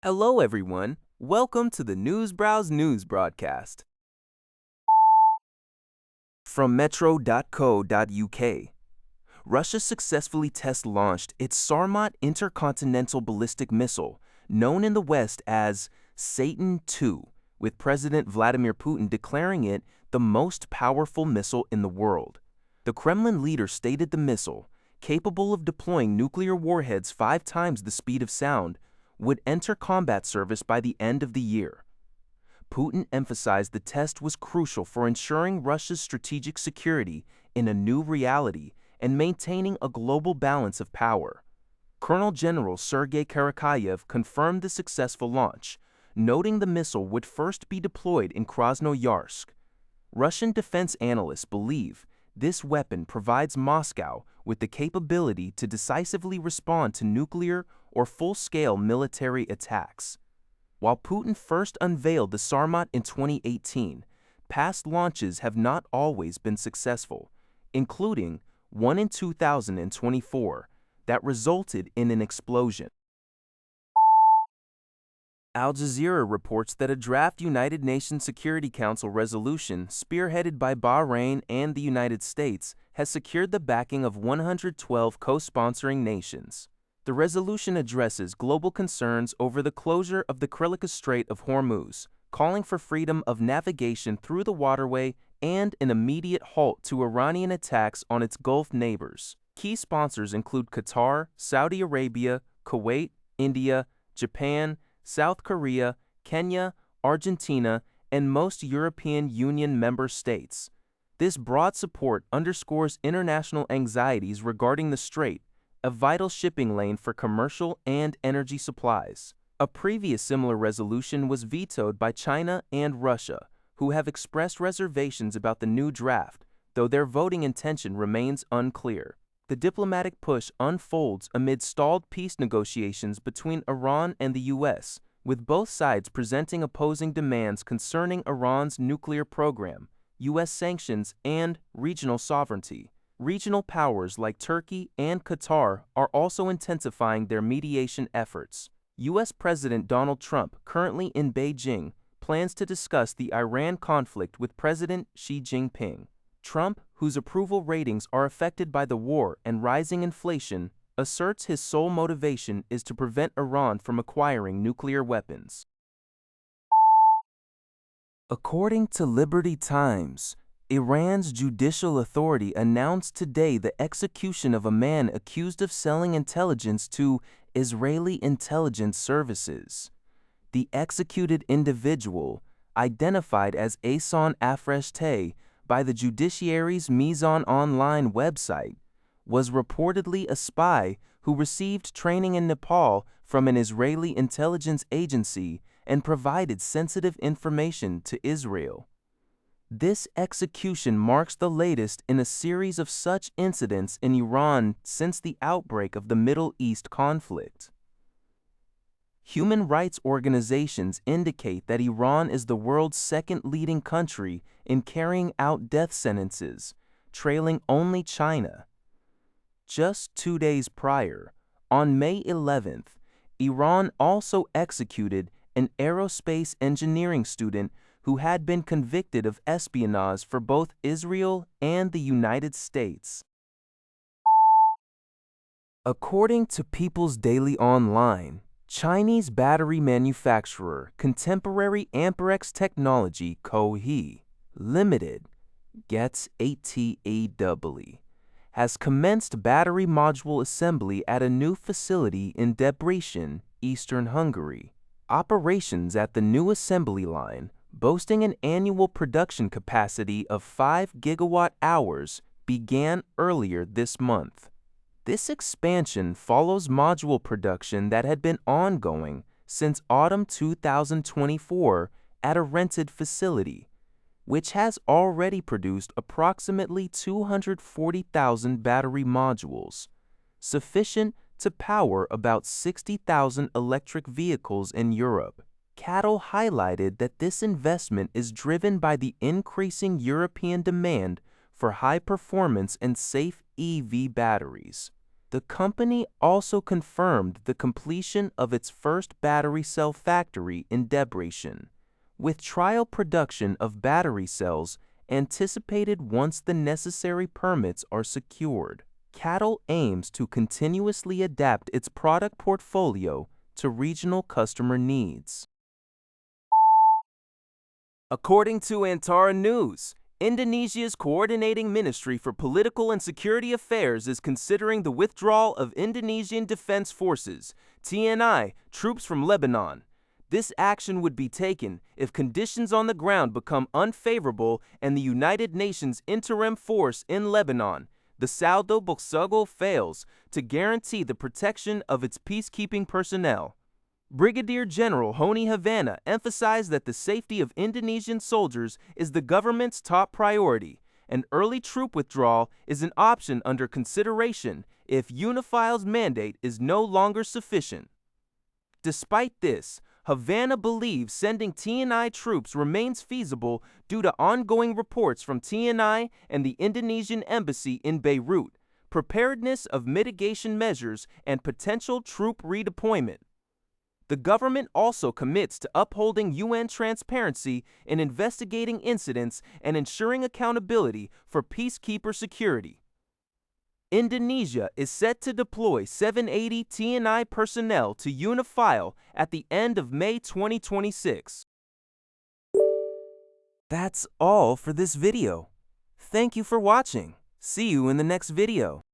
Hello, everyone. Welcome to the Newsbrowse News broadcast. From metro.co.uk, Russia successfully test-launched its Sarmat intercontinental ballistic missile, known in the West as Satan II, with President Vladimir Putin declaring it the most powerful missile in the world. The Kremlin leader stated the missile, capable of deploying nuclear warheads 5 times the speed of sound, would enter combat service by the end of the year. Putin emphasized the test was crucial for ensuring Russia's strategic security in a new reality and maintaining a global balance of power. Colonel General Sergei Karakayev confirmed the successful launch, noting the missile would first be deployed in Krasnoyarsk. Russian defense analysts believe this weapon provides Moscow with the capability to decisively respond to nuclear or full-scale military attacks. While Putin first unveiled the Sarmat in 2018, past launches have not always been successful, including one in 2024 that resulted in an explosion. Al Jazeera reports that a draft United Nations Security Council resolution spearheaded by Bahrain and the United States has secured the backing of 112 co-sponsoring nations. The resolution addresses global concerns over the closure of the Strait of Hormuz, calling for freedom of navigation through the waterway and an immediate halt to Iranian attacks on its Gulf neighbors. Key sponsors include Qatar, Saudi Arabia, Kuwait, India, Japan, South Korea, Kenya, Argentina, and most European Union member states. This broad support underscores international anxieties regarding the strait, a vital shipping lane for commercial and energy supplies. A previous similar resolution was vetoed by China and Russia, who have expressed reservations about the new draft, though their voting intention remains unclear. The diplomatic push unfolds amid stalled peace negotiations between Iran and the U.S., with both sides presenting opposing demands concerning Iran's nuclear program, U.S. sanctions, and regional sovereignty. Regional powers like Turkey and Qatar are also intensifying their mediation efforts. U.S. President Donald Trump, currently in Beijing, plans to discuss the Iran conflict with President Xi Jinping. Trump, whose approval ratings are affected by the war and rising inflation, asserts his sole motivation is to prevent Iran from acquiring nuclear weapons. According to Liberty Times, Iran's judicial authority announced today the execution of a man accused of selling intelligence to Israeli intelligence services. The executed individual, identified as Ahsan Afreshteh by the judiciary's Mizan Online website, was reportedly a spy who received training in Nepal from an Israeli intelligence agency and provided sensitive information to Israel. This execution marks the latest in a series of such incidents in Iran since the outbreak of the Middle East conflict. Human rights organizations indicate that Iran is the world's second leading country in carrying out death sentences, trailing only China. Just 2 days prior, on May 11th, Iran also executed an aerospace engineering student who had been convicted of espionage for both Israel and the United States. According to People's Daily Online, Chinese battery manufacturer Contemporary Amperex Technology Co. Limited, gets ATAW, has commenced battery module assembly at a new facility in Debrecen, eastern Hungary. Operations at the new assembly line, boasting an annual production capacity of 5 gigawatt-hours, began earlier this month. This expansion follows module production that had been ongoing since autumn 2024 at a rented facility, which has already produced approximately 240,000 battery modules, sufficient to power about 60,000 electric vehicles in Europe. CATL highlighted that this investment is driven by the increasing European demand for high-performance and safe EV batteries. The company also confirmed the completion of its first battery cell factory in Debrecen, with trial production of battery cells anticipated once the necessary permits are secured. CATL aims to continuously adapt its product portfolio to regional customer needs. According to Antara News, Indonesia's Coordinating Ministry for Political and Security Affairs is considering the withdrawal of Indonesian Defense Forces, TNI, troops from Lebanon. This action would be taken if conditions on the ground become unfavorable and the United Nations interim force in Lebanon, the Saldo Boksogol, fails to guarantee the protection of its peacekeeping personnel. Brigadier General Honi Havana emphasized that the safety of Indonesian soldiers is the government's top priority, and early troop withdrawal is an option under consideration if UNIFIL's mandate is no longer sufficient. Despite this, Havana believes sending TNI troops remains feasible due to ongoing reports from TNI and the Indonesian embassy in Beirut, preparedness of mitigation measures, and potential troop redeployment. The government also commits to upholding UN transparency in investigating incidents and ensuring accountability for peacekeeper security. Indonesia is set to deploy 780 TNI personnel to UNIFIL at the end of May 2026. That's all for this video. Thank you for watching. See you in the next video.